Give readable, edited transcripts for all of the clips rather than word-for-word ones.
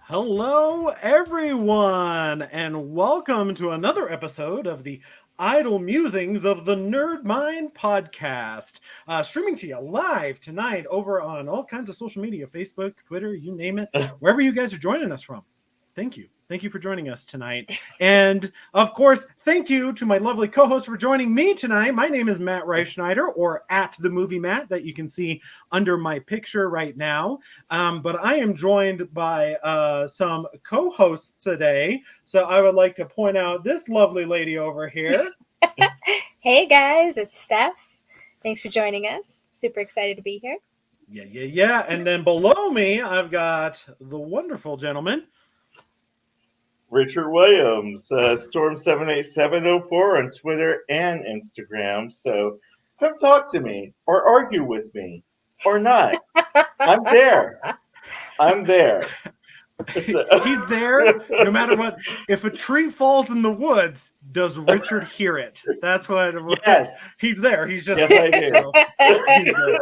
Hello, everyone, and welcome to another episode of the Idle Musings of the Nerd Mind podcast. Streaming to you live tonight over on all kinds of social media, Facebook, Twitter, you name it, wherever you guys are joining us from. Thank you. Thank you for joining us tonight. And of course, thank you to my lovely co-host for joining me tonight. My name is Matt Reifschneider, or at the movie Matt, that you can see under my picture right now. But I am joined by some co-hosts today. So I would like to point out this lovely lady over here. Hey guys, it's Steph. Thanks for joining us. Super excited to be here. Yeah. And then below me, I've got the wonderful gentleman, Richard Williams, Storm78704 on Twitter and Instagram. So come talk to me or argue with me or not. I'm there. He's there no matter what. If a tree falls in the woods, does Richard hear it? That's what. Yes. He's there. He's just. Yes, I do. He's there.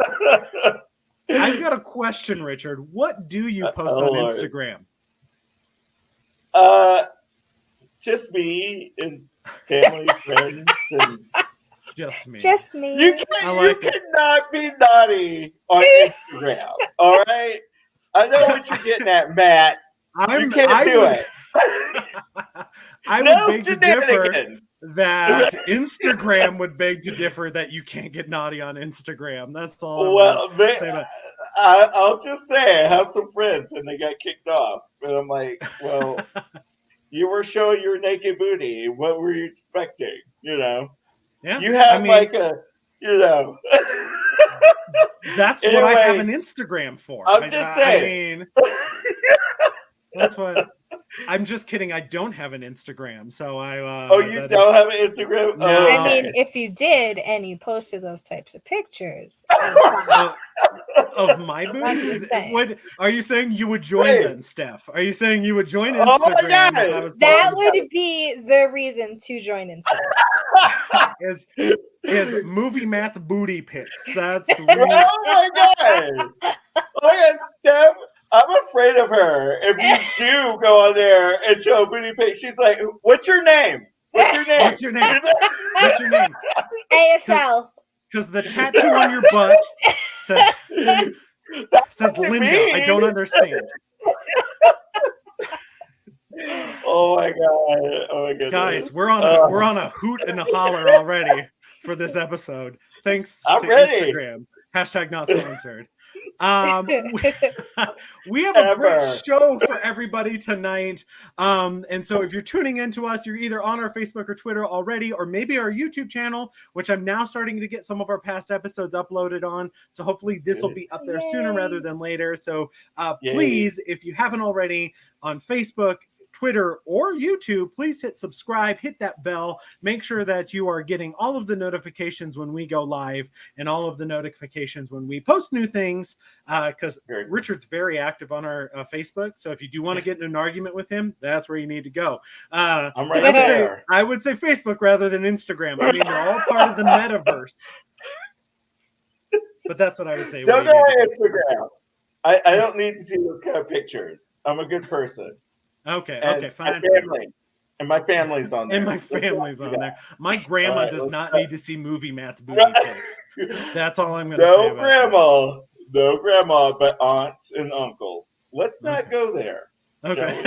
I've got a question, Richard. What do you post on Instagram? Just me and family, friends, and just me. Just me. You cannot be naughty on Instagram. All right, I know what you're getting at, Matt. You can't do it. I would beg to differ that Instagram would beg to differ that you can't get naughty on Instagram. That's all. I'll just say I have some friends and they got kicked off, and I'm like, well, you were showing your naked booty. What were you expecting? You know, you have That's anyway, what I have an Instagram for. I'm just saying. That's what. I'm just kidding. I don't have an Instagram, so you don't have an Instagram? No. I mean, if you did and you posted those types of pictures of my boobs, are you saying you would join then, Steph? Are you saying you would join Instagram? Oh my God. That would be the reason to join Instagram. is movie Matt's booty pics. That's oh my God. Oh yeah, Steph. I'm afraid of her. If you do go on there and show a booty pic, she's like, "What's your name? What's your name? What's your name? What's your name?" ASL. Because the tattoo on your butt says Linda. Me. I don't understand. Oh my God! Oh my goodness! Guys, we're on a hoot and a holler already for this episode. Thanks to ready. Instagram. # not sponsored. We have a great show for everybody tonight. And so if you're tuning into us, you're either on our Facebook or Twitter already, or maybe our YouTube channel, which I'm now starting to get some of our past episodes uploaded on. So hopefully this will be up there sooner rather than later. So please, if you haven't already, on Facebook, Twitter, or YouTube, please hit subscribe, hit that bell, make sure that you are getting all of the notifications when we go live and all of the notifications when we post new things, because Richard's very active on our Facebook. So if you do want to get in an argument with him, that's where you need to go. I'm right there. I would say Facebook rather than Instagram. I mean, they're all part of the metaverse. But that's what I would say. Don't go on Instagram. I don't need to see those kind of pictures. I'm a good person. Okay, fine. My family's on there. And my family's on there. My grandma does not need to see movie Matt's booty pics. That's all I'm going to say about No grandma, but aunts and uncles. Let's not go there. Okay.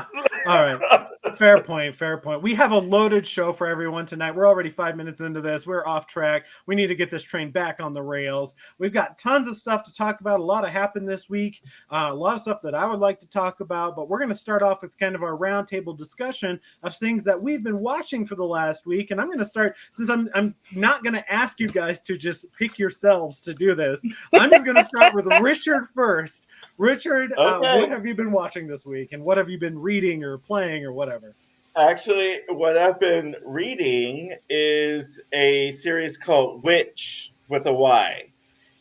So. All right. Fair point. Fair point. We have a loaded show for everyone tonight. We're already 5 minutes into this. We're off track. We need to get this train back on the rails. We've got tons of stuff to talk about. A lot of happened this week. A lot of stuff that I would like to talk about. But we're going to start off with kind of our roundtable discussion of things that we've been watching for the last week. And I'm going to start, since I'm not going to ask you guys to just pick yourselves to do this. I'm just going to start with Richard first. Richard, Okay. what have you been watching this week, and what have you been reading or playing or whatever? Actually, what I've been reading is a series called Witch with a Y.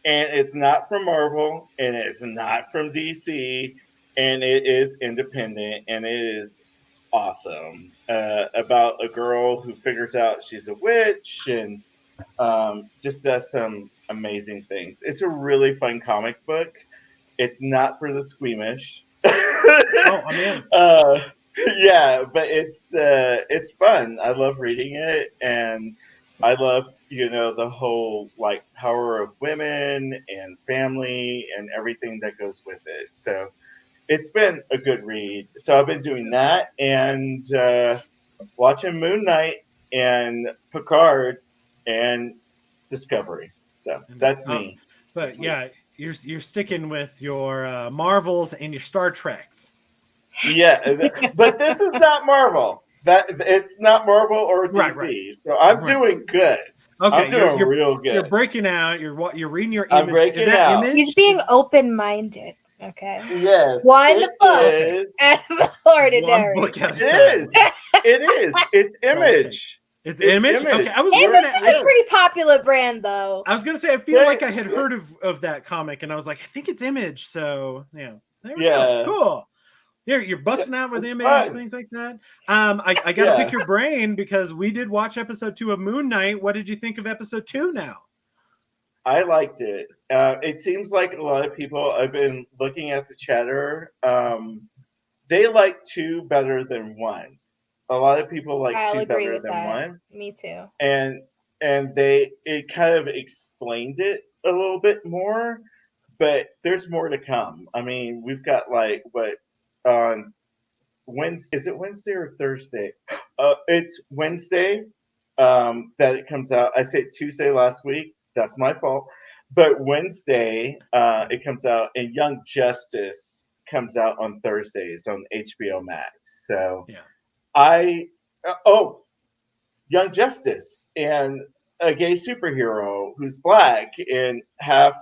And it's not from Marvel, and it's not from DC, and it is independent, and it is awesome. About a girl who figures out she's a witch and just does some amazing things. It's a really fun comic book. It's not for the squeamish. Oh, I'm in. Yeah, but it's fun. I love reading it, and I love the whole like power of women and family and everything that goes with it. So it's been a good read. So I've been doing that and watching Moon Knight and Picard and Discovery. So that's me. But this week. yeah, you're sticking with your Marvels and your Star Treks. Yeah, but this is not Marvel. That it's not Marvel or DC. Right. So I'm Right. doing good. Okay, I'm doing you're real good. You're breaking out. You're reading your I'm image. breaking Is that out. Image? He's being open-minded. Okay. Yes, One it book is. at the One ordinary. book at a It time. is. It is. It's Image. It's It's Image. Image. Okay, I was Image wondering. is a pretty popular brand, though. I was gonna say I feel like I had heard of that comic, and I was like, I think it's Image. So yeah, there we go. Cool. You're busting out with It's Image, fun. things like that. I gotta pick your brain because we did watch episode 2 of Moon Knight. What did you think of episode 2 now? I liked it. It seems like a lot of people. I've been looking at the chatter. They like 2 better than 1. A lot of people like I'll 2 agree better with than that. 1. Me too. And it kind of explained it a little bit more, but there's more to come. I mean, we've got like what on Wednesday, is it Wednesday or Thursday? It's Wednesday that it comes out. I said Tuesday last week. That's my fault. But Wednesday it comes out, and Young Justice comes out on Thursdays on HBO Max. So Yeah. Young Justice and a gay superhero who's black and half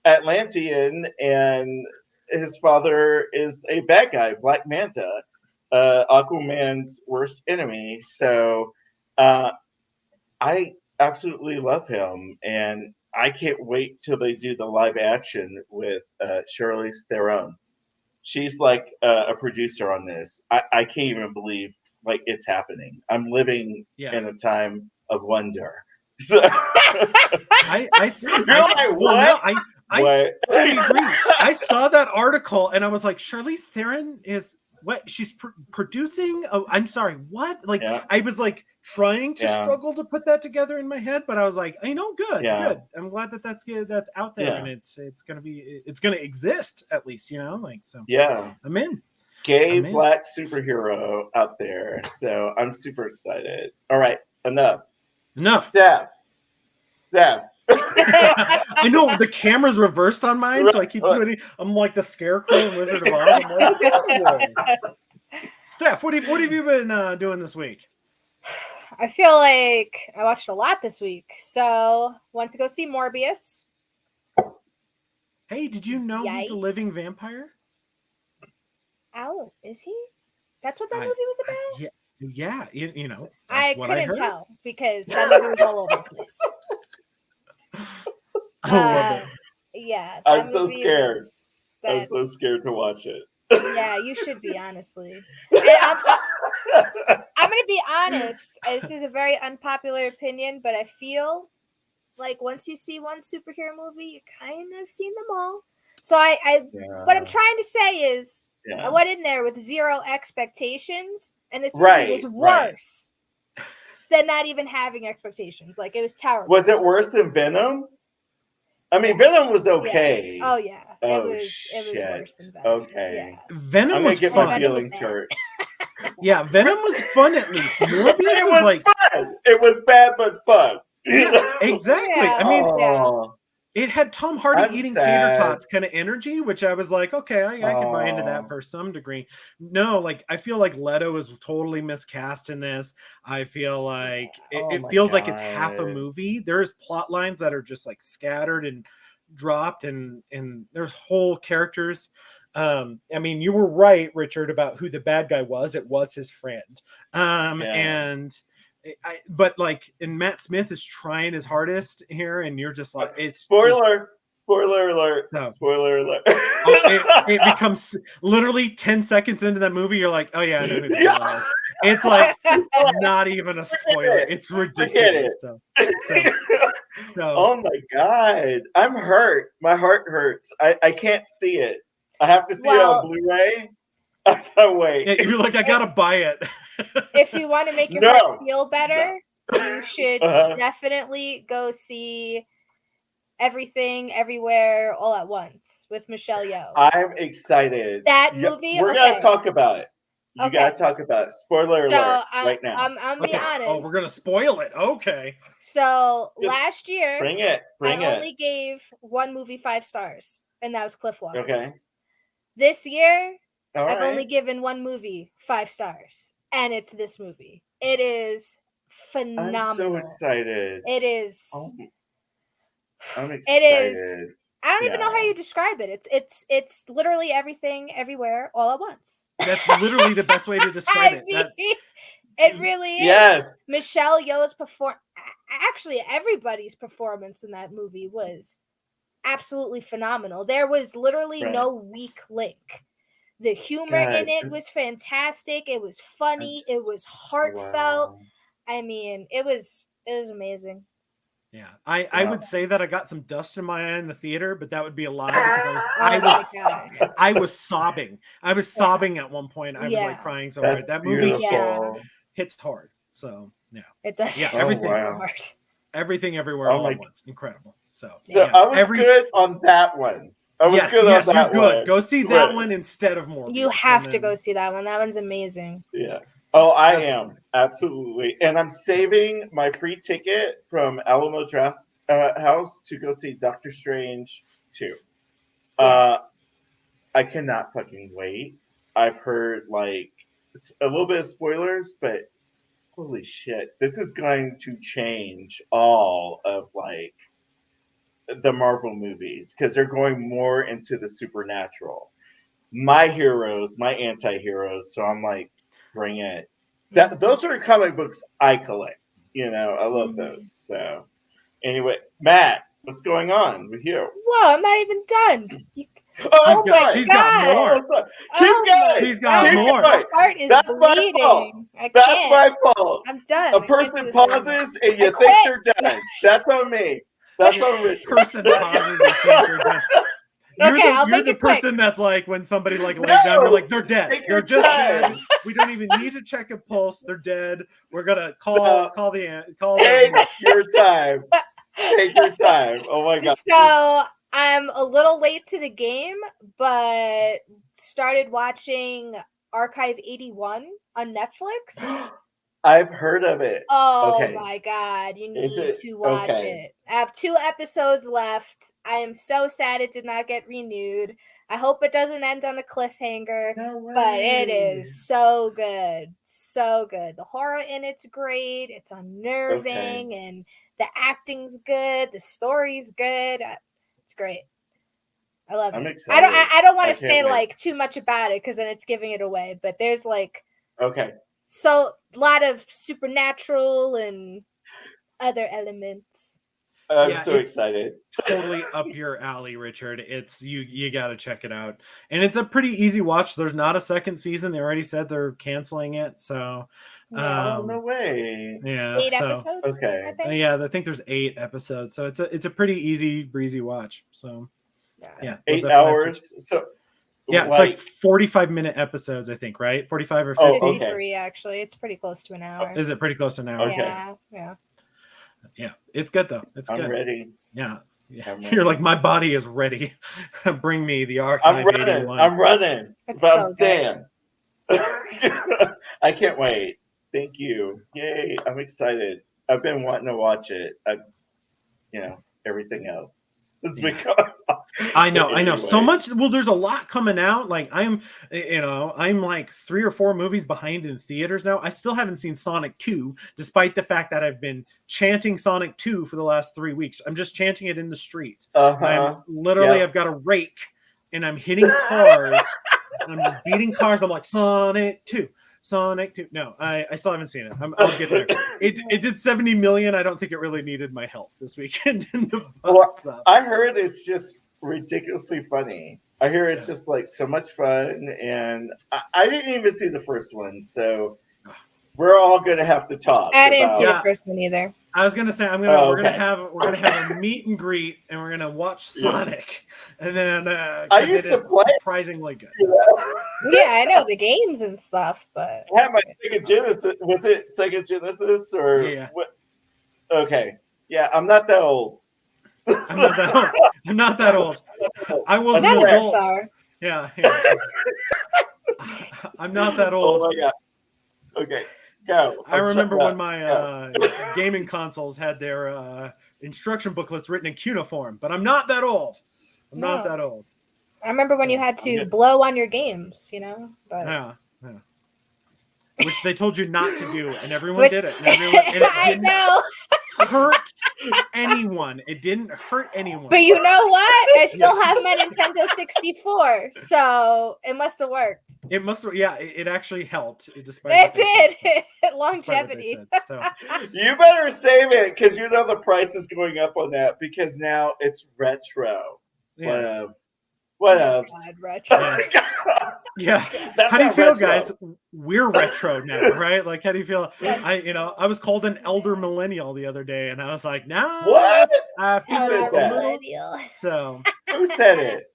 Atlantean, and his father is a bad guy, Black Manta, Aquaman's worst enemy. So I absolutely love him, and I can't wait till they do the live action with Charlize Theron. She's like a producer on this. I can't even believe like it's happening. I'm living in a time of wonder. So, You're like, what? I fully agree. I saw that article and I was like, Charlize Theron is what? She's producing? Oh, I'm sorry. What? Like, I was like trying to struggle to put that together in my head, but I was like, good. I'm glad that's good. That's out there, and it's gonna exist at least, like so. Yeah, I'm in. Gay black superhero out there, so I'm super excited. All right, enough. Steph. I know the camera's reversed on mine, so I keep doing it. I'm like the Scarecrow and Wizard of Oz. Steph, what have you been doing this week? I feel like I watched a lot this week. So, went to go see Morbius. Hey, did you know he's a living vampire? Oh, is he? That's what that movie was about? Yeah. You know. I couldn't tell because that movie was all over the place. I love it. Yeah. I'm so scared. I'm so scared to watch it. Yeah, you should be, honestly. I'm going to be honest. This is a very unpopular opinion, but I feel like once you see one superhero movie, you kind of seen them all. So what I'm trying to say is I went in there with 0 expectations, and this movie was worse than not even having expectations. Like, it was terrible. Was it worse than Venom? I mean, Venom was okay. Yeah. Oh, yeah. Oh It was shit. worse than Venom. Okay. Venom I'm was gonna get my fun. Venom was feelings bad. hurt. Yeah, Venom was fun at least. Morbius It was was like, fun. It was bad but fun. You yeah, know? exactly. Yeah. I mean, Oh, it had Tom Hardy I'm eating tater sad. tots kind of energy, which I was like, okay, I could buy into that Oh, for some degree. No, like I feel like Leto is totally miscast in this. I feel like oh it my feels like it's half a god. movie. There's plot lines that are just like scattered and dropped, and there's whole characters. I mean, you were right, Richard, about who the bad guy was. It was his friend. Yeah. And but like, and Matt Smith is trying his hardest here, and you're just like, it's just Spoiler alert. so. Spoiler alert. Oh, it becomes literally 10 seconds into that movie, you're like, oh yeah, I know who the villain is. It's like not even a spoiler. it. It's Forget ridiculous. it. So Oh my god. I'm hurt. My heart hurts. I can't see it. I have to see it on Well, Blu-ray. I can't wait. yeah, you're like, I gotta buy it. if you want to make your No. heart feel better, you should Uh-huh. definitely go see Everything Everywhere All at Once with Michelle Yeoh. I'm excited. That Yeah, movie, we're okay. gonna talk about it. You Okay. gotta talk about it. Spoiler So alert right now. I'm be Okay. honest. Oh, we're gonna spoil it. Okay. So Just last year, Bring it. I only gave one movie 5 stars, and that was Cliff Walker. Okay. This year, All I've right. only given one movie 5 stars, and it's this movie. It is phenomenal. I'm so excited. It is. Oh, I'm It excited. is. I don't even know how you describe it. It's literally everything, everywhere, all at once. That's literally the best way to describe I it. mean, That's it really is. Yes. Michelle Yeoh's actually everybody's performance in that movie was absolutely phenomenal. There was literally Right. no weak link. The humor in it was fantastic. It was funny. It was heartfelt. Wow. I mean, it was amazing. yeah. I would say that I got some dust in my eye in the theater, but that would be a lie because Oh my God. I was sobbing. I was sobbing at one point. I was like crying so hard. That's That movie beautiful. hits hard. So yeah. It does. Yeah, hit everything. wow. hard. Everything everywhere Oh all my- at once. Incredible. So So yeah, I was good on that one. I was good yes, on that you're good. one. Go see that Right. one instead of Morbius. You have to go see that one. That one's amazing. Yeah. Oh, I That's am. Absolutely. And I'm saving my free ticket from Alamo Draft House to go see Doctor Strange 2. Yes. I cannot fucking wait. I've heard like a little bit of spoilers, but holy shit, this is going to change all of like the Marvel movies because they're going more into the supernatural. My heroes, my anti-heroes, so I'm like, bring it. Those are comic books I collect. You know, I love those. So anyway, Matt, what's going on with you? Whoa, I'm not even done. Oh she's got more. Keep going. She's got Keep more. going. My heart is That's my bleeding. fault. I That's can't. my fault. I'm done. A I can't person do this anymore. pauses and you I think quit. they're done. That's on me. That's on Richard. Person pauses and think they're done. Okay, I'll You're make the it quick. person that's like when somebody like lays down, you're like, they're dead. Take They're your just time. dead. We don't even need to check a pulse. They're dead. We're gonna call Take your time. Take your time. Oh my god. So I'm a little late to the game, but started watching Archive 81 on Netflix. I've heard of it. Oh Okay. my god, you Is need it? to watch Okay. it. I have 2 episodes left. I am so sad it did not get renewed. I hope it doesn't end on a cliffhanger, No way. but it is so good. So good. The horror in it's great. It's unnerving and the acting's good. The story's good. It's great. I love I'm it. excited. I don't want I to can't say wait. like too much about it because then it's giving it away, but there's like Okay. so a lot of supernatural and other elements. I'm so excited. Totally up your alley, Richard. It's you got to check it out, and it's a pretty easy watch. There's not a second season. They already said they're canceling it, so No way. yeah, 8 so, episodes. okay. I think. yeah, I think there's 8 episodes, so it's a pretty easy breezy watch. So yeah, 8 hours. So yeah, it's like 45-minute episodes, I think, right? 45 or 50. Oh, okay. 53 actually. It's pretty close to an hour. Is it pretty close to an hour? Okay. Yeah. Yeah, it's good though. It's I'm good. ready. Yeah, Yeah. You're like, my body is ready. Bring me the I'm Archive running. 81. I'm running. It's But I'm so good. saying. I can't wait. Thank you. Yay. I'm excited. I've been wanting to watch it. Everything else. This Yeah. week. I know. So Anyway. much. Well, there's a lot coming out. Like I'm like 3 or 4 movies behind in theaters now. I still haven't seen Sonic 2, despite the fact that I've been chanting Sonic 2 for the last 3 weeks. I'm just chanting it in the streets. I'm literally, Yep. I've got a rake and I'm hitting cars. I'm just beating cars. I'm like, Sonic 2. Sonic 2. No, I still haven't seen it. I'll get there. It did 70 million. I don't think it really needed my help this weekend in the box office. I heard it's just ridiculously funny. I hear it's just like so much fun, and I didn't even see the first one, so we're all gonna have to talk. I didn't see the first one either. I was gonna say we're gonna have a meet and greet, and we're gonna watch Sonic, and then I used to play surprisingly good. Yeah, I know the games and stuff, but I had my Sega Genesis. Was it Sega Genesis or what? Okay, yeah, I'm not that old. I'm not that old. I was an adult. Yeah. I'm not that old. Oh my god. Okay. Go. I remember when my gaming consoles had their instruction booklets written in cuneiform, but I'm not that old. I'm not that old. I remember when you had to blow on your games, But... Yeah. Which they told you not to do, and everyone did it. And I know. Hurt anyone. It didn't hurt anyone. But you know what? I still have my Nintendo 64, so it must have worked. It must have, yeah. It actually helped. It did. Longevity. So. You better save it because the price is going up on that because now it's retro. Yeah. What else? God, retro. Yeah. How do you feel, guys? We're retro now, right? Like, how do you feel? I was called an elder millennial the other day, and I was like, "No, what? Who said that? So, who said it?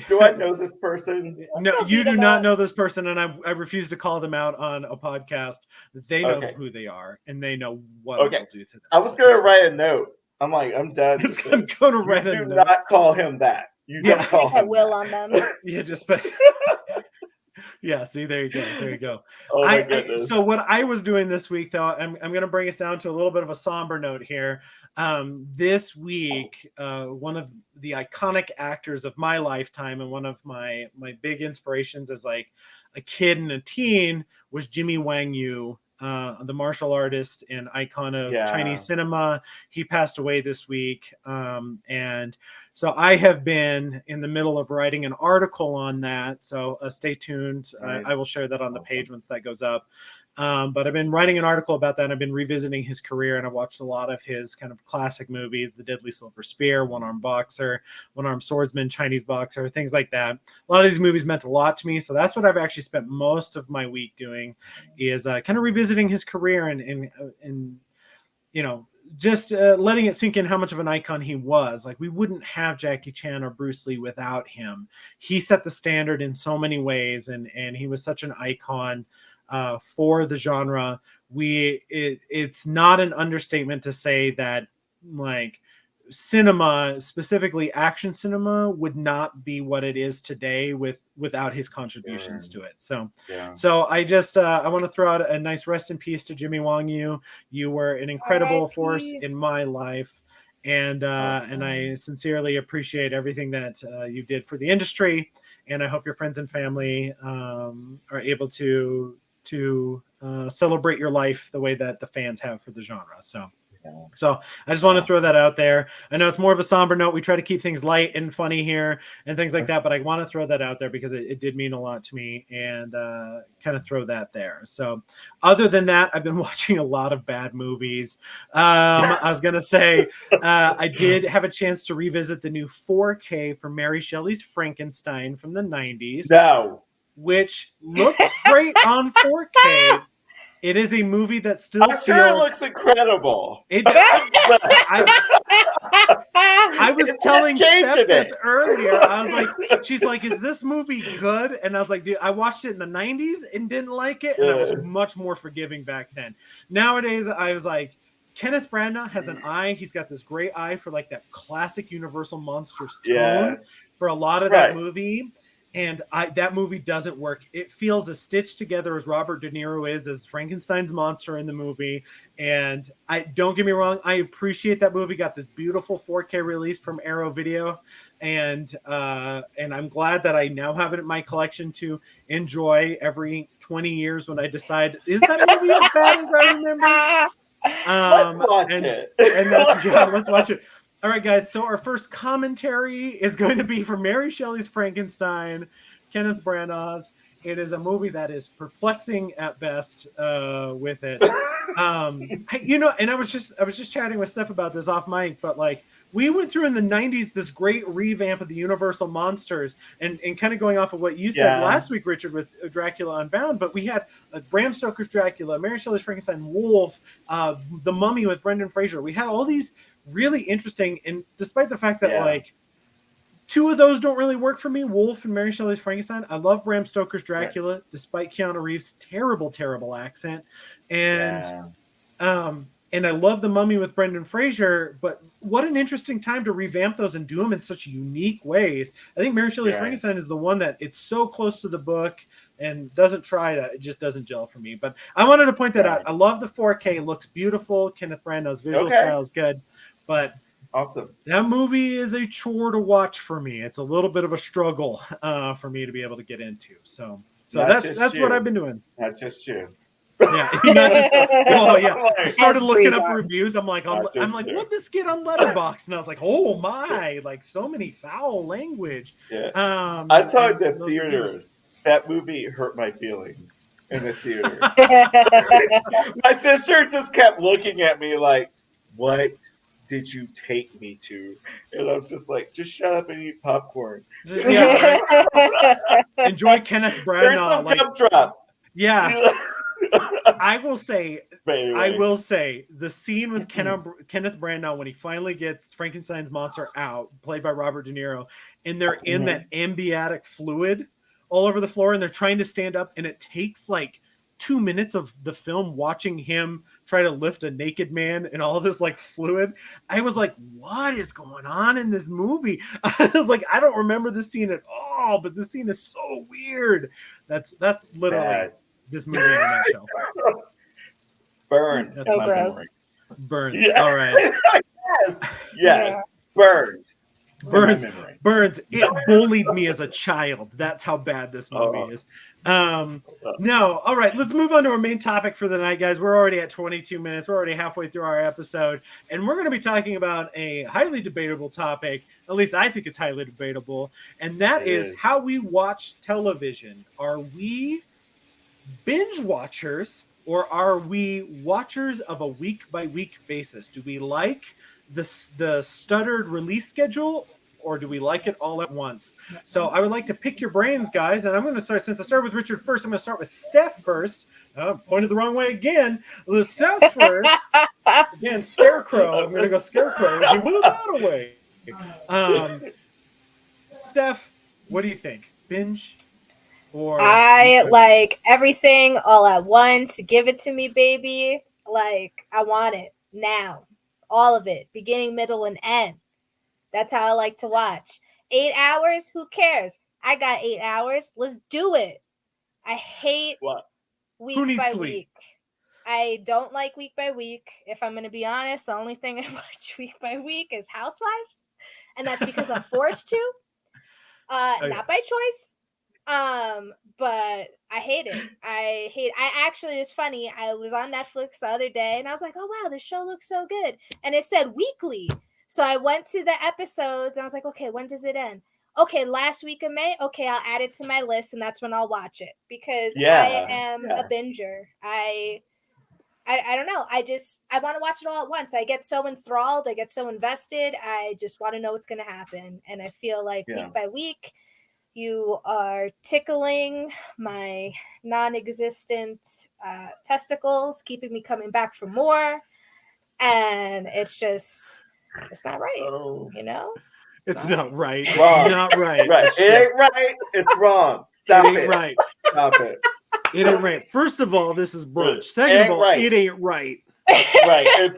Do I know this person? No, you do not know this person, and I refuse to call them out on a podcast. They know who they are, and they know what I will do to them. I was going to write a note. I'm like, I'm done. I'm going to write a note. Do not call him that. You don't call him. I will on them. Yeah, yeah, see, there you go. Oh my goodness. So what I was doing this week, though, I'm going to bring us down to a little bit of a somber note here. This week, one of the iconic actors of my lifetime and one of my big inspirations as like a kid and a teen was Jimmy Wang Yu, the martial artist and icon of Chinese cinema. He passed away this week, and so I have been in the middle of writing an article on that. So stay tuned. Nice. I will share that on the page once that goes up. But I've been writing an article about that. And I've been revisiting his career, and I've watched a lot of his kind of classic movies, The Deadly Silver Spear, One-Armed Boxer, One-Armed Swordsman, Chinese Boxer, things like that. A lot of these movies meant a lot to me. So that's what I've actually spent most of my week doing is kind of revisiting his career and just letting it sink in how much of an icon he was. Like, we wouldn't have Jackie Chan or Bruce Lee without him. He set the standard in so many ways, and he was such an icon for the genre. It's not an understatement to say that, like, cinema, specifically action cinema, would not be what it is today without his contributions to it. So I just I want to throw out a nice rest in peace to Jimmy Wang Yu. You were an incredible force in my life, and I sincerely appreciate everything that you did for the industry, and I hope your friends and family are able to celebrate your life the way that the fans have for the genre. So I just want to throw that out there. I know it's more of a somber note. We try to keep things light and funny here and things like that, but I want to throw that out there because it did mean a lot to me, and kind of throw that there. So other than that, I've been watching a lot of bad movies. I was going to say, I did have a chance to revisit the new 4K for Mary Shelley's Frankenstein from the 90s. No. Which looks great on 4K. It is a movie that still sure it looks incredible. I was telling Steph this earlier. I was like, she's like, is this movie good? And I was like, dude, I watched it in the 90s and didn't like it. And I was much more forgiving back then. Nowadays, I was like, Kenneth Branagh has an eye. He's got this great eye for like that classic Universal Monsters tone Yeah. for a lot of that movie. And that movie doesn't work. It feels as stitched together as Robert De Niro is as Frankenstein's monster in the movie. And don't get me wrong, I appreciate that movie. Got this beautiful 4K release from Arrow Video, and I'm glad that I now have it in my collection to enjoy every 20 years when I decide, is that movie as bad as I remember? Let's watch it. And that's let's watch it. All right, guys. So our first commentary is going to be for Mary Shelley's Frankenstein, Kenneth Branagh's. It is a movie that is perplexing at best with it. And I was just chatting with Steph about this off mic, but like we went through in the 90s this great revamp of the Universal Monsters, and kind of going off of what you said last week, Richard, with Dracula Unbound, but we had Bram Stoker's Dracula, Mary Shelley's Frankenstein, Wolf, The Mummy with Brendan Fraser. We had all these really interesting, and despite the fact that like two of those don't really work for me, Wolf and Mary Shelley's Frankenstein, I love Bram Stoker's Dracula, despite Keanu Reeves' terrible accent. And and I love The Mummy with Brendan Fraser, but what an interesting time to revamp those and do them in such unique ways. I think Mary Shelley's Frankenstein is the one that it's so close to the book and doesn't try that. It just doesn't gel for me. But I wanted to point that out. I love the 4K. It looks beautiful. Kenneth Branagh's visual style is good. But that movie is a chore to watch for me. It's a little bit of a struggle for me to be able to get into. So that's what I've been doing. Not just you. Yeah, I started looking up reviews. I'm like, what did this get on Letterboxd? And I was like, oh my, like so many foul language. Yeah. I saw it in the theaters. That movie hurt my feelings in the theaters. My sister just kept looking at me like, what did you take me to? And I'm just like, just shut up and eat popcorn. Yeah, right? Enjoy Kenneth Branagh. There's some gumdrops. Yeah. I will say the scene with Kenneth Branagh when he finally gets Frankenstein's monster out, played by Robert De Niro, and they're in that amniotic fluid all over the floor, and they're trying to stand up, and it takes like 2 minutes of the film watching him try to lift a naked man and all this like fluid. I was like, what is going on in this movie? I was like, I don't remember this scene at all, but this scene is so weird. That's literally this movie in a nutshell. Burned. So gross. Burns. Yeah. All right. Yes. Yeah. Burned. Burns. It bullied me as a child. That's how bad this movie is. No. All right. Let's move on to our main topic for the night, guys. We're already at 22 minutes. We're already halfway through our episode, and we're going to be talking about a highly debatable topic. At least I think it's highly debatable, and that is how we watch television. Are we binge watchers, or are we watchers of a week-by-week basis? Do we like the stuttered release schedule, or do we like it all at once? So I would like to pick your brains, guys, and I'm going to start, since I started with Richard first, I'm going to start with Steph first. Pointed the wrong way again. Steph first. Again, Scarecrow. I'm going to go Scarecrow. You move that away. Steph, what do you think? Binge? I like everything all at once. Give it to me, baby. Like, I want it now. All of it. Beginning, middle, and end. That's how I like to watch. 8 hours? Who cares? I got 8 hours. Let's do it. I hate week by week. I don't like week by week. If I'm going to be honest, the only thing I watch week by week is Housewives. And that's because I'm forced to. Not by choice. But I hate it. I actually, it's funny. I was on Netflix the other day and I was like, oh wow, this show looks so good. And it said weekly. So I went to the episodes and I was like, okay, when does it end? Okay, last week of May. Okay, I'll add it to my list and that's when I'll watch it because I am a binger. I don't know. I want to watch it all at once. I get so enthralled. I get so invested. I just want to know what's going to happen. And I feel like week by week, you are tickling my non-existent testicles, keeping me coming back for more. And it's not right, you know? It's not right. Wrong. It's not right. It ain't right. It's wrong. Stop it. Right. Stop it. It ain't right. First of all, this is brunch. Second of all, it ain't right. Right. And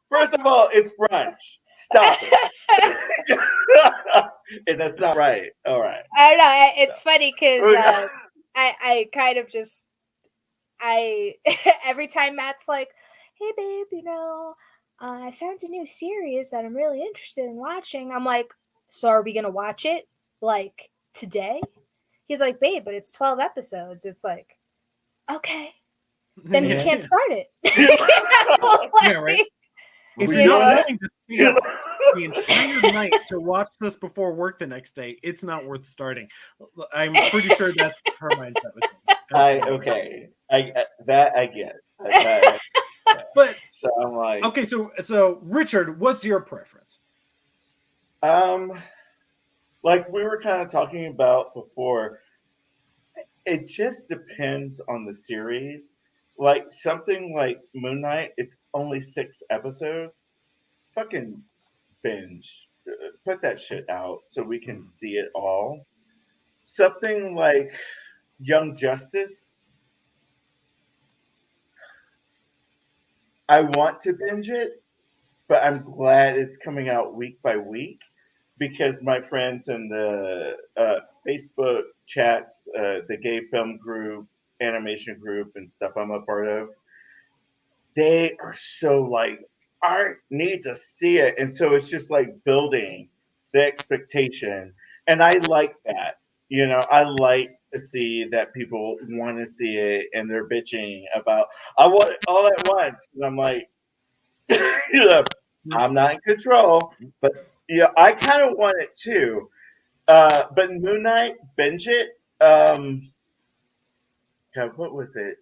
first of all, it's brunch. Stop it. And that's not right. All right. I don't know. So. It's funny because I kind of just every time Matt's like, "Hey babe, I found a new series that I'm really interested in watching." I'm like, "So are we gonna watch it like today?" He's like, "Babe, but it's 12 episodes." It's like, okay, then we Yeah. can't start it. Yeah, right. If We you're not don't- willing to stay up the entire night to watch this before work the next day, it's not worth starting. I'm pretty sure that's her mindset with me. Absolutely. I get. Yeah. But So I'm like, okay, so Richard, what's your preference? um, like we were kind of talking about before, it just depends on the series. Like something like Moon Knight, it's only 6 episodes. Fucking binge. Put that shit out so we can see it all. Something like Young Justice, I want to binge it, but I'm glad it's coming out week by week because my friends in the Facebook chats, the gay film group, animation group, and stuff I'm a part of, they are so like, I need to see it. And so it's just like building the expectation. And I like that. I like to see that people want to see it and they're bitching about, I want it all at once. And I'm like, I'm not in control, but I kind of want it too. But Moon Knight, binge it. God, what was it?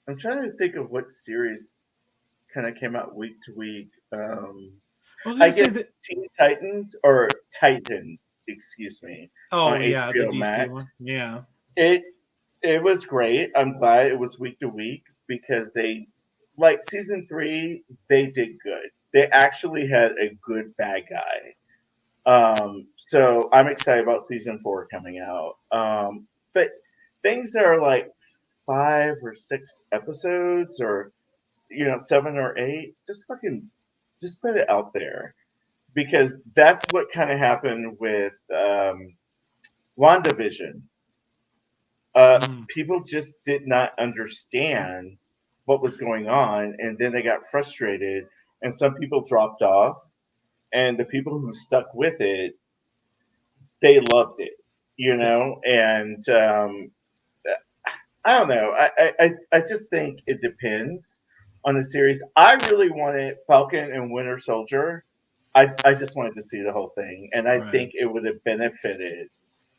I'm trying to think of what series kind of came out week to week. I was I gonna say guess that. Teen Titans or Titans, excuse me, on Oh yeah, the HBO DC one. Max. Yeah. It it was great. I'm glad it was week to week because they, like season 3, they did good. They actually had a good bad guy. So I'm excited about season 4 coming out. But things that are like 5 or 6 episodes, or 7 or 8, just put it out there because that's what kind of happened with WandaVision. Mm. People just did not understand what was going on, and then they got frustrated, and some people dropped off, and the people who stuck with it, they loved it, Yeah. and I don't know. I just think it depends on the series. I really wanted Falcon and Winter Soldier. I just wanted to see the whole thing, and I Right. think it would have benefited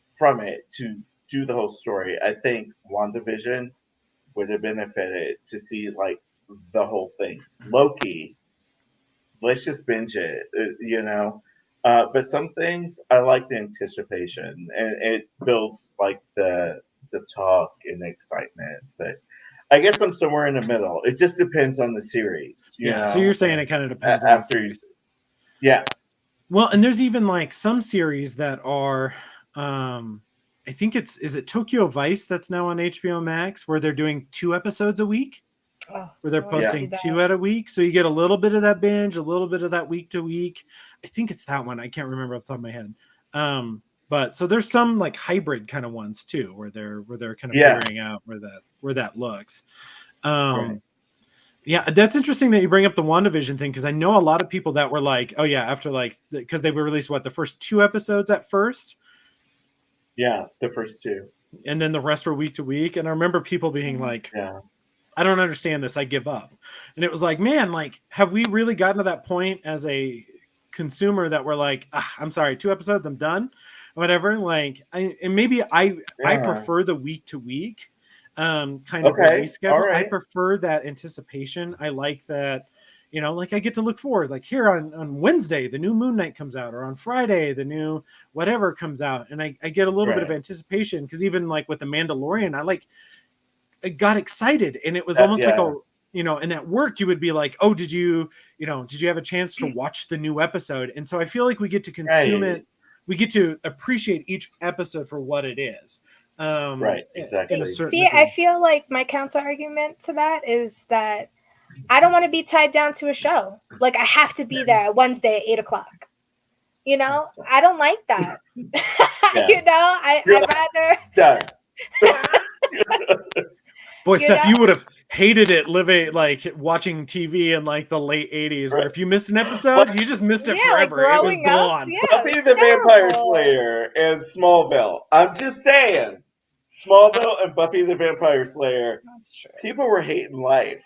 from it to do the whole story. I think WandaVision would have benefited to see like the whole thing. Loki, let's just binge it, But some things I like the anticipation, and it builds like the talk and the excitement. But I guess I'm somewhere in the middle. It just depends on the series, Yeah. So you're saying it And kind of depends on the after you, series. yeah, Well, and there's even like some series that are I think is it Tokyo Vice that's now on HBO Max where they're doing 2 episodes a week, Oh, where they're I want to yeah, see posting that. 2 at a week. So you get a little bit of that binge, a little bit of that week to week. I think it's that one. I can't remember off the top of my head. But so there's some like hybrid kind of ones too, where they're kind of yeah, figuring out where that looks. right, Um, yeah, that's interesting that you bring up the WandaVision thing because I know a lot of people that were like, oh yeah, after like because they were released the first 2 episodes at first, yeah. The first two, and then the rest were week to week. And I remember people being Mhm. like, yeah, I don't understand this, I give up. And it was like, man, like, have we really gotten to that point as a consumer that we're like, I'm sorry, 2 episodes, I'm done, whatever. Like, and maybe I yeah. prefer the week to week kind of Okay, release all schedule. I right, prefer that anticipation. I like that, like I get to look forward. Like here on Wednesday, the new Moon Knight comes out, or on Friday, the new whatever comes out, and I get a little bit of right. anticipation because even like with the Mandalorian, I got excited, and it was almost like Yeah, and at work you would be like, oh, did you have a chance to watch the new episode? And so I feel like we get to consume right. it, we get to appreciate each episode for what it is. Right, in exactly. a certain See, I degree. feel like my counter argument to that is that I don't want to be tied down to a show. Like I have to be there Wednesday at 8 o'clock. You know, I don't like that. Yeah. You know, I'd rather. Done. Boy, You Steph, know, you would have hated it living like watching TV in like the late 80s, where Right. if you missed an episode, you just missed it yeah, like forever. It was growing up, gone. yeah, it Buffy was the Vampire terrible. Slayer and Smallville. I'm just saying. Smallville and Buffy the Vampire Slayer, That's true. people were hating life.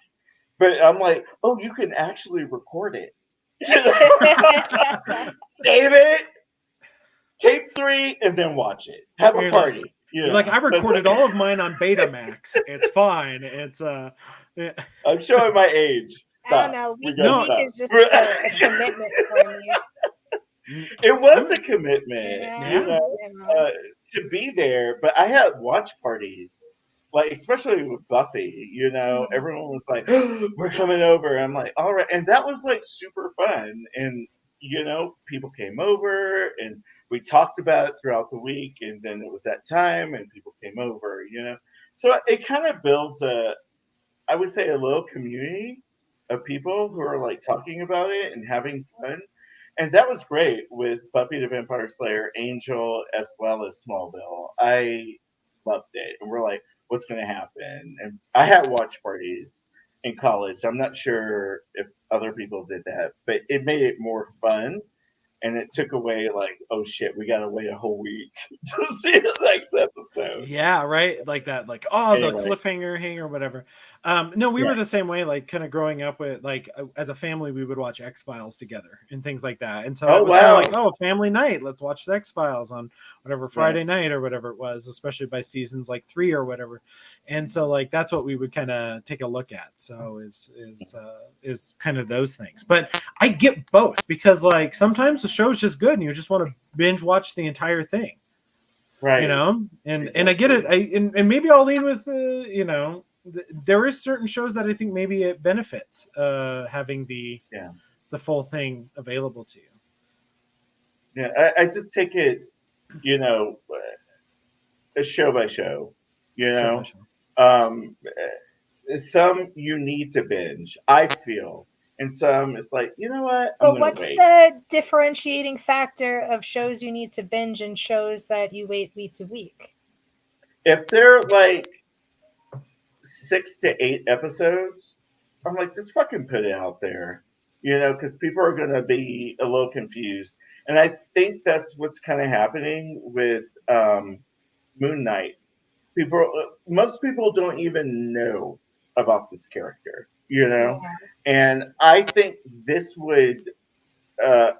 But I'm like, oh, you can actually record it. Save it, tape 3, and then watch it. Have a You're like, party. you're like, I That's recorded like, all of mine on Betamax. It's fine. It's yeah. I'm showing my age. I don't Stop. know. We Week to gotta No, week stop. is just a commitment for me. It was I'm a commitment, Yeah, yeah. you know. to be there. But I had watch parties, like especially with Buffy. Mhm. Everyone was like, "We're coming over." I'm like, "All right," and that was like super fun. And people came over and we talked about it throughout the week. And then it was that time, and people came over. So it kind of builds I would say, a little community of people who are like talking about it and having fun. And that was great with Buffy the Vampire Slayer, Angel, as well as Smallville. I loved it. And we're like, what's going to happen? And I had watch parties in college. I'm not sure if other people did that, but it made it more fun. And it took away, like, oh shit, we got to wait a whole week to see the next episode. Yeah, right. Like that, like, oh, the Anyway, cliffhanger hanger, whatever. No, we yeah. were the same way, like kind of growing up with like as a family, we would watch X-Files together and things like that. And so it Oh, was kind of like, wow. oh, family night, let's watch the X-Files on whatever Right. Friday night or whatever it was, especially by seasons like 3 or whatever. And so like that's what we would kind of take a look at. So is kind of those things. But I get both because like sometimes the show's just good and you just want to binge watch the entire thing. Right. And I get it. And maybe I'll lean with there is certain shows that I think maybe it benefits having the Yeah. full thing available to you. Yeah. I just take it, a show by show. You Show by know, show. um, some you need to binge. I feel, and some it's like, you know what, I'm But gonna what's wait. the differentiating factor of shows you need to binge and shows that you wait week to week? If they're like 6 to 8 episodes, I'm like, just fucking put it out there. Because people are gonna be a little confused, and I think that's what's kind of happening with Moon Knight. Most people don't even know about this character. Yeah. And I think this would uh,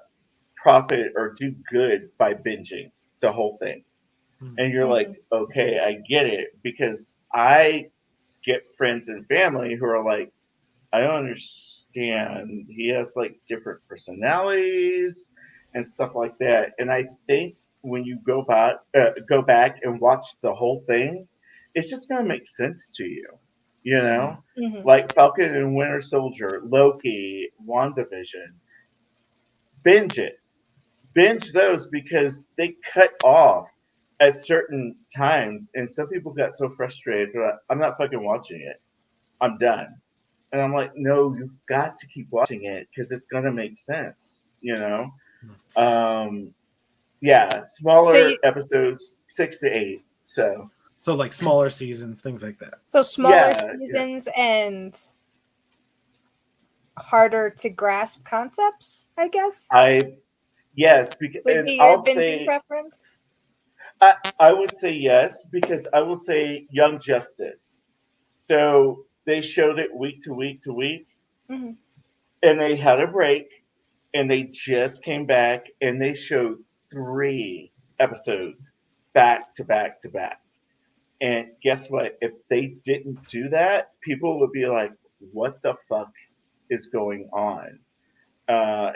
profit or do good by binging the whole thing. And you're like, Mhm. okay, I get it, because I get friends and family who are like, I don't understand. He has like different personalities and stuff like that. And I think when you go back and watch the whole thing, it's just gonna make sense to you. You know, Mhm. like Falcon and Winter Soldier, Loki, WandaVision. Binge it, binge those because they cut off at certain times, and some people got so frustrated. They're like, I'm not fucking watching it. I'm done. And I'm like, no, you've got to keep watching it because it's gonna make sense. Um, yeah, So smaller you episodes, 6 to 8. So like smaller seasons, things like that. so smaller Yeah, yeah. seasons and harder to grasp concepts, I guess, Yes, would and be your I'll binging say preference. I would say yes, because I will say Young Justice. So they showed it week to week to week, Mhm. and they had a break, and they just came back, and they showed 3 episodes back to back to back. And guess what? If they didn't do that, people would be like, "What the fuck is going on?"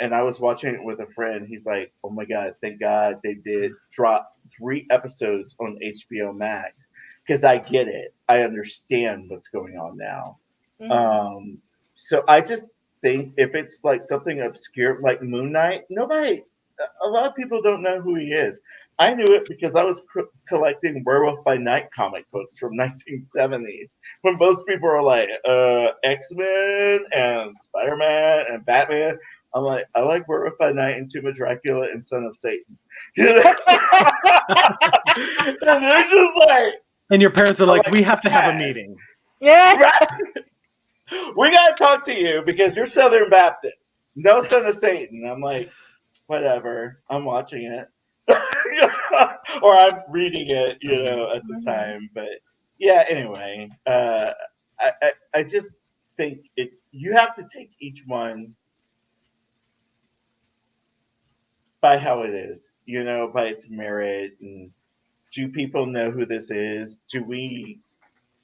And I was watching it with a friend. He's like, "Oh my god, thank God they did drop 3 episodes on HBO Max, because I get it. I understand what's going on now." Mhm. So I just think if it's like something obscure like Moon Knight, nobody a lot of people don't know who he is. I knew it because I was collecting Werewolf by Night comic books from 1970s when most people were like X-Men and Spider-Man and Batman. I'm like, I like Werewolf by Night and Tomb of Dracula and Son of Satan. And they're just like, And your parents are like, like, we have to have a "Dad, meeting. Yeah. right? We got to talk to you because you're Southern Baptist. No Son of Satan. I'm like, whatever. I'm watching it. Or I'm reading it, at the Mhm. time. But yeah, anyway, I just think you have to take each one by how it is, by its merit. And do people know who this is? Do we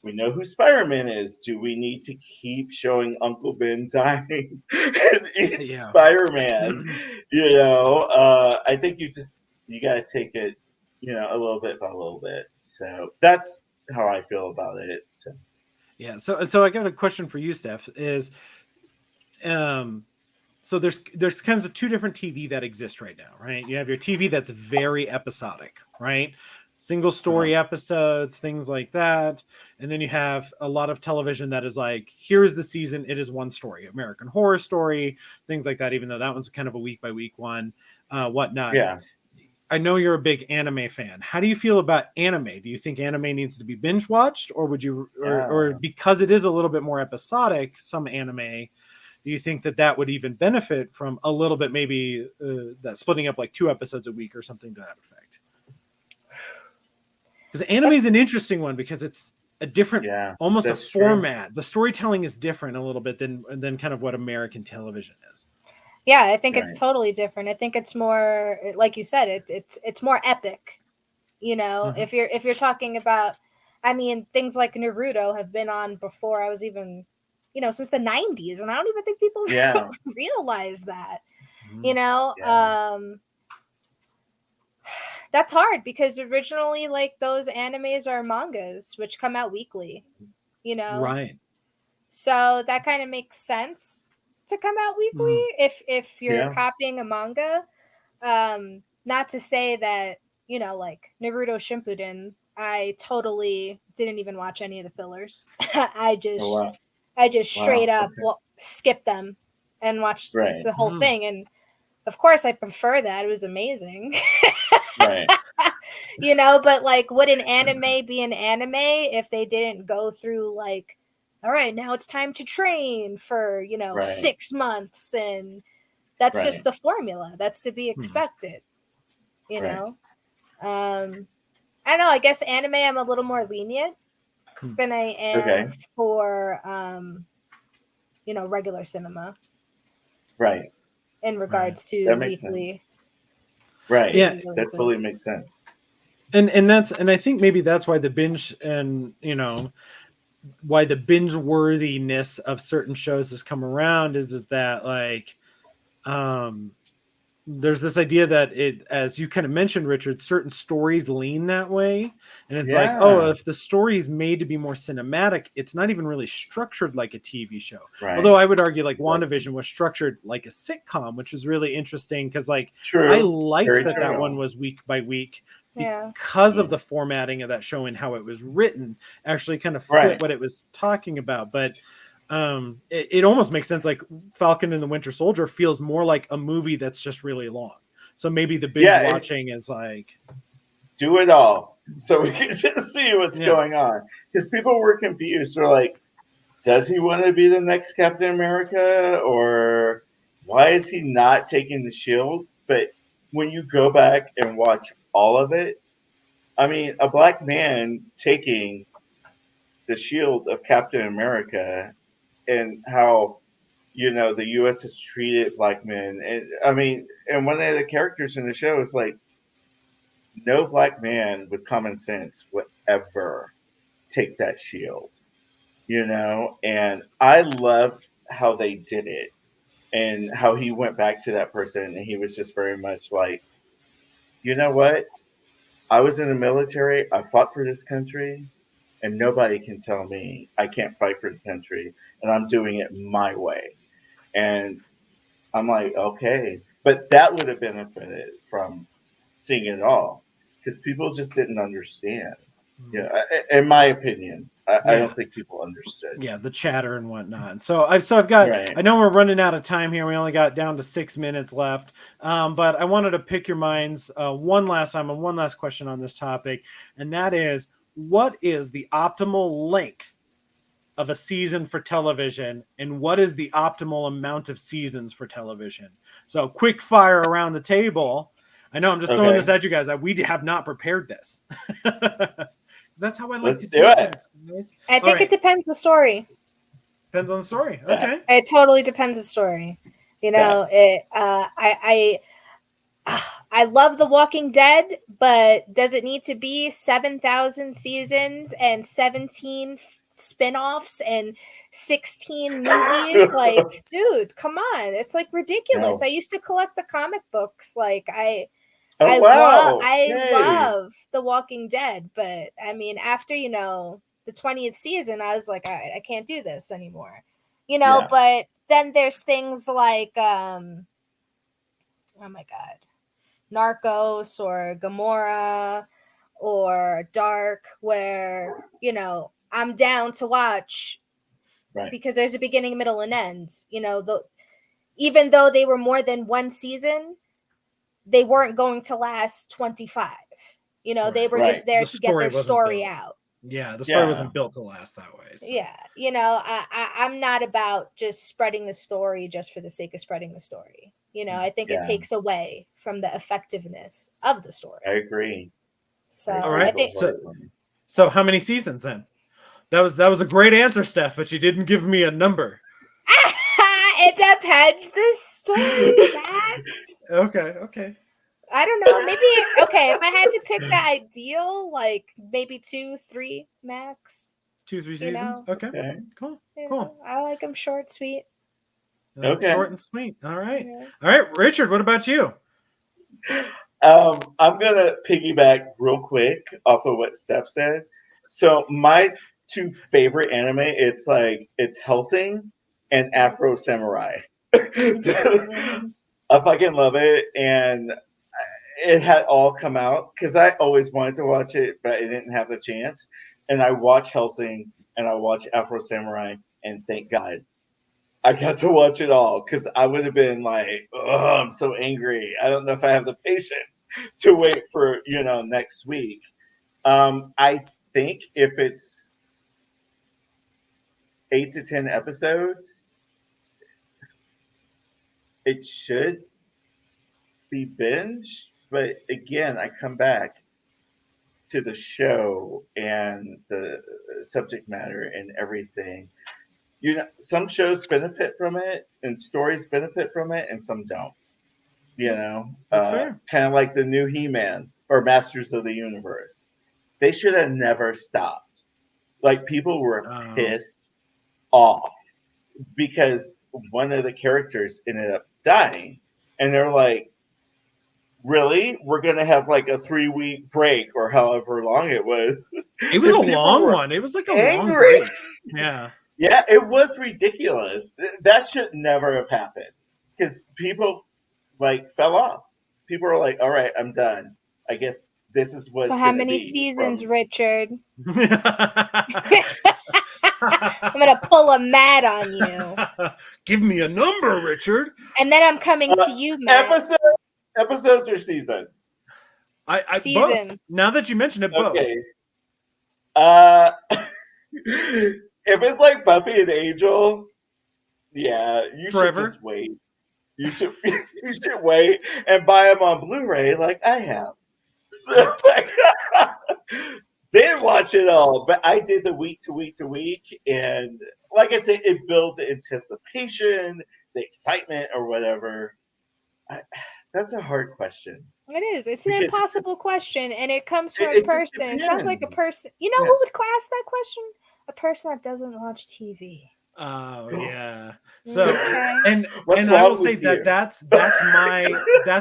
know who Spider-Man is? Do we need to keep showing Uncle Ben dying in each Yeah. Spider-Man? I think you got to take it, a little bit by a little bit. So that's how I feel about it. So Yeah. So I got a question for you, Steph. Is um so there's kinds of two different TV that exist right now, right? You have your TV that's very episodic, right? Single uh-huh. story episodes, things like that. And then you have a lot of television that is like, here is the season, it is one story. American Horror Story, things like that, even though that one's kind of a week by week one, whatnot. Yeah. I know you're a big anime fan. How do you feel about anime? Do you think anime needs to be binge watched, or would you, or Uh, because it is a little bit more episodic, some anime, do you think that would even benefit from a little bit, maybe that splitting up like 2 episodes a week or something to that effect? Because anime is an interesting one because it's a different, yeah, almost a that's true. format. The storytelling is different a little bit than kind of what American television is. Yeah, I think it's Right. totally different. I think it's more like you said, it's more epic. Mhm. If you're talking about, I mean, things like Naruto have been on before I was even, since the 90s, and I don't even think people Yeah. realize that. Mhm. You know, Yeah. that's hard because originally, like, those animes are mangas which come out weekly. You know, Right. so that kind of makes sense to come out weekly Mhm. if you're Yeah. copying a manga. Not to say that, like Naruto Shippuden, I totally didn't even watch any of the fillers. I Oh, just wow. I just straight Wow. up Okay. skipped them and watched Right. the whole Mhm. thing, and of course I prefer that. It was amazing. Right. But like, would an anime be an anime if they didn't go through, like, all right, now it's time to train for, Right. 6 months, and that's just Right. the formula that's to be Mhm. expected, you Right. know um I don't know, I guess anime I'm a little more lenient Mhm. than I am Okay. for regular cinema Right. in Right. regards to That makes sense. weekly Right. Yeah. That totally releases. makes sense. And I think maybe that's why the binge, and why the binge worthiness of certain shows has come around is that, like, um there's this idea that, it, as you kind of mentioned, Richard, certain stories lean that way. And it's like, oh, Yeah. if the story is made to be more cinematic, it's not even really structured like a TV show. Although Right. I would argue like Exactly. WandaVision was structured like a sitcom, which is really interesting because, like, I True. liked Very that true. one was week by week Yeah. because of Yeah. the formatting of that show and how it was written actually kind of fit Right. what it was talking about. But it almost makes sense. Like, Falcon and the Winter Soldier feels more like a movie that's just really long. So maybe the binge Yeah. watching is like, Do it all so we can just see what's yeah, going on. Because people were confused. They're like, does he want to be the next Captain America, or why is he not taking the shield? But when you go back and watch all of it, I mean, a black man taking the shield of Captain America, and how the U.S. has treated black men, and I mean, and one of the characters in the show is like, no black man with common sense would ever take that shield, and I loved how they did it, and how he went back to that person, and he was just very much like, you know what, I was in the military, I fought for this country, and nobody can tell me I can't fight for the country, and I'm doing it my way. And I'm like, okay. But that would have benefited from seeing it all because people just didn't understand. Yeah, in my opinion, I Yeah. don't think people understood. Yeah, the chatter and whatnot. So I've got. Right. I know we're running out of time here. We only got down to 6 minutes left. But I wanted to pick your minds one last time and one last question on this topic, and that is, what is the optimal length of a season for television, and what is the optimal amount of seasons for television? So quick fire around the table. I know I'm just throwing this at you guys. We have not prepared this. That's how I like Let's to do it. things. I think it depends the story. Depends on the story. Okay. It totally depends the story. You know, I love The Walking Dead, but does it need to be 7,000 seasons and 17 spin-offs and 16 movies? Like, dude, come on. It's like ridiculous. No. I used to collect the comic books. Like I wow. love The Walking Dead, but I mean, after, you know, the 20th season, I was like, all right, I can't do this anymore. You know, but then there's things like oh my god, Narcos or Gomorrah or Dark, where, you know, I'm down to watch because there's a beginning, middle, and end. You know, even though they were more than one season, they weren't going to last 25. You know, they were just there to get their story out. Yeah, the story wasn't built to last that way. So. Yeah, you know, I'm not about just spreading the story just for the sake of spreading the story. You know, I think it takes away from the effectiveness of the story. I agree. So all right. I think so how many seasons then? That was a great answer, Steph, but you didn't give me a number. It depends the story, Max. Okay. I don't know. Maybe if I had to pick the ideal, like maybe 2, 3 max. 2, 3 seasons. Know? Okay. Cool. Know, I like them short, sweet. Short and sweet. All right. Yeah. All right, Richard. What about you? I'm gonna piggyback real quick off of what Steph said. So my 2 favorite anime, it's Hellsing and Afro Samurai. I fucking love it, and it had all come out because I always wanted to watch it, but I didn't have the chance. And I watched Hellsing and I watched Afro Samurai, and thank God I got to watch it all because I would have been like, oh, I'm so angry. I don't know if I have the patience to wait for, next week. I think if it's 8 to 10 episodes, it should be binge. But again, I come back to the show and the subject matter and everything. Some shows benefit from it and stories benefit from it, and some don't. That's fair. Kind of like the new He-Man or Masters of the Universe. They should have never stopped. Like, people were pissed off because one of the characters ended up dying, and they're like, really? We're going to have like a 3-week break or however long it was. It was a long one. It was like a long break. Yeah. Yeah, it was ridiculous. That should never have happened because people fell off. People are like, all right, I'm done. I guess this is what. So how many seasons, Richard? I'm going to pull a Matt on you. Give me a number, Richard. And then I'm coming to you, Matt. Episodes or seasons? Seasons. Both. Now that you mention it, both. Okay. If it's like Buffy and Angel, yeah, you should just wait. You should wait and buy them on Blu-ray like I have. So then watch it all. But I did the week to week to week, and like I said, it built the anticipation, the excitement, or whatever. That's a hard question. It is. It's an impossible question, and it comes from a person. It sounds like a person. You know who would ask that question? A person that doesn't watch TV. Oh yeah. So okay. and I will say that's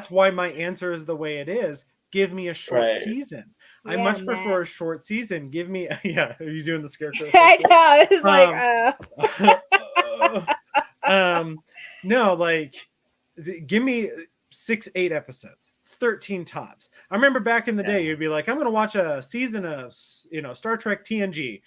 why my answer is the way it is. Give me a short season. I much prefer a short season. Give me Are you doing the scarecrow? I know. It's no, give me 6-8 episodes, 13 tops. I remember back in the day, you'd be like, I'm going to watch a season of, Star Trek TNG,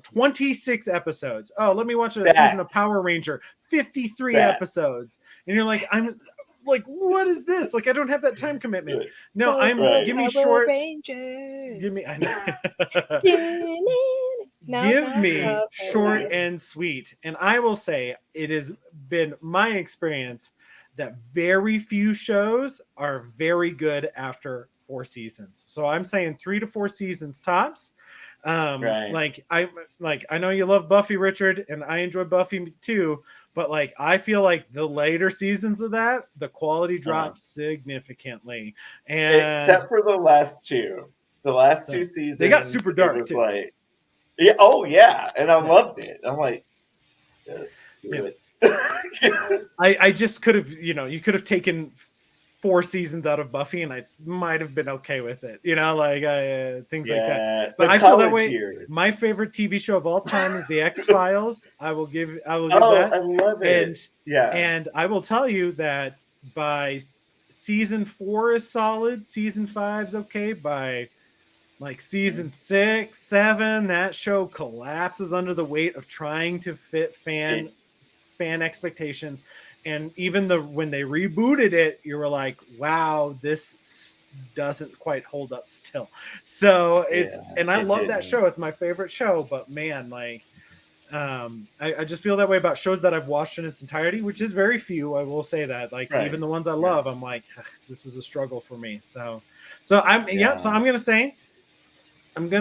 26 episodes. Oh, let me watch a season of Power Ranger, 53 episodes. And you're like, I'm like, what is this? Like, I don't have that time commitment. No, give me short. Rangers. Give me, give me short and sweet. And I will say it has been my experience that very few shows are very good after 4 seasons. So I'm saying 3 to 4 seasons tops. Like I know you love Buffy, Richard, and I enjoy Buffy too, but like I feel like the later seasons of that, the quality drops significantly. And except for the last 2. The last 2 seasons, they got super dark it was too. like, yeah, oh yeah, and I loved it. I'm like, yes, do it. I just could have, you could have taken 4 seasons out of Buffy and I might have been okay with it, things like that. But I feel that way. Years. My favorite TV show of all time is the X-Files. I will give that. I love it. And I will tell you that by season 4 is solid, season 5's okay. By like season 6, 7, that show collapses under the weight of trying to fit fan expectations. And even when they rebooted it, you were like, wow, this doesn't quite hold up still. So I love that show. It's my favorite show, but man, like, I just feel that way about shows that I've watched in its entirety, which is very few. I will say that, like, even the ones I love, I'm like, this is a struggle for me. So I'm going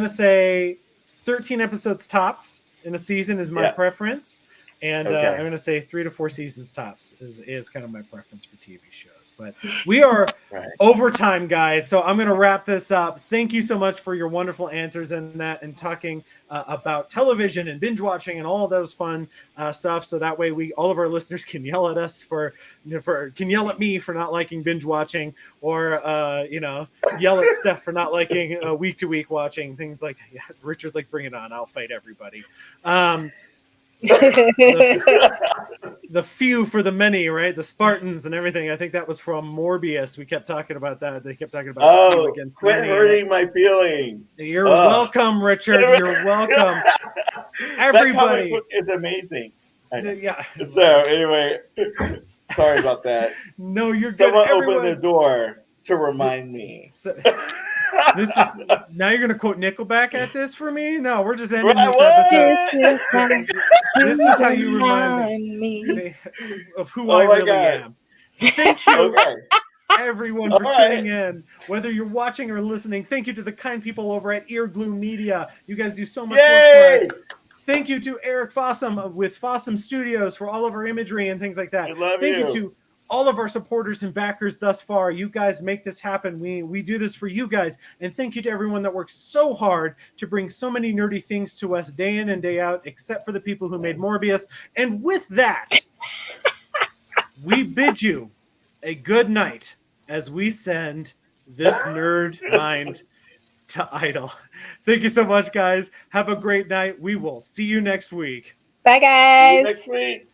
to say 13 episodes tops in a season is my preference. And I'm going to say 3 to 4 seasons tops is kind of my preference for TV shows. But we are overtime, guys. So I'm going to wrap this up. Thank you so much for your wonderful answers and talking about television and binge watching and all of those fun stuff. So that way all of our listeners can yell at us can yell at me for not liking binge watching, or yell at Steph for not liking week to week watching, things like that. Yeah, Richard's like, bring it on. I'll fight everybody. The few for the many, right? The Spartans and everything. I think that was from Morbius. We kept talking about that. They kept talking about quit hurting my feelings. You're welcome, Richard. You're welcome. Everybody. That comic book is amazing. Yeah. So anyway, sorry about that. No, you're good. Someone opened the door to remind me. This is now you're gonna quote Nickelback at this for me? No, we're just ending this episode. This is how you remind me of who I really am. Thank you, everyone, for tuning in. Whether you're watching or listening, thank you to the kind people over at Ear Glue Media. You guys do so much work for us. Thank you to Eric Fossum with Fossum Studios for all of our imagery and things like that. Thank you to all of our supporters and backers thus far. You guys make this happen. We do this for you guys. And thank you to everyone that works so hard to bring so many nerdy things to us day in and day out, except for the people who made Morbius. And with that, we bid you a good night as we send this nerd mind to idle. Thank you so much, guys. Have a great night. We will see you next week. Bye, guys. See you next week.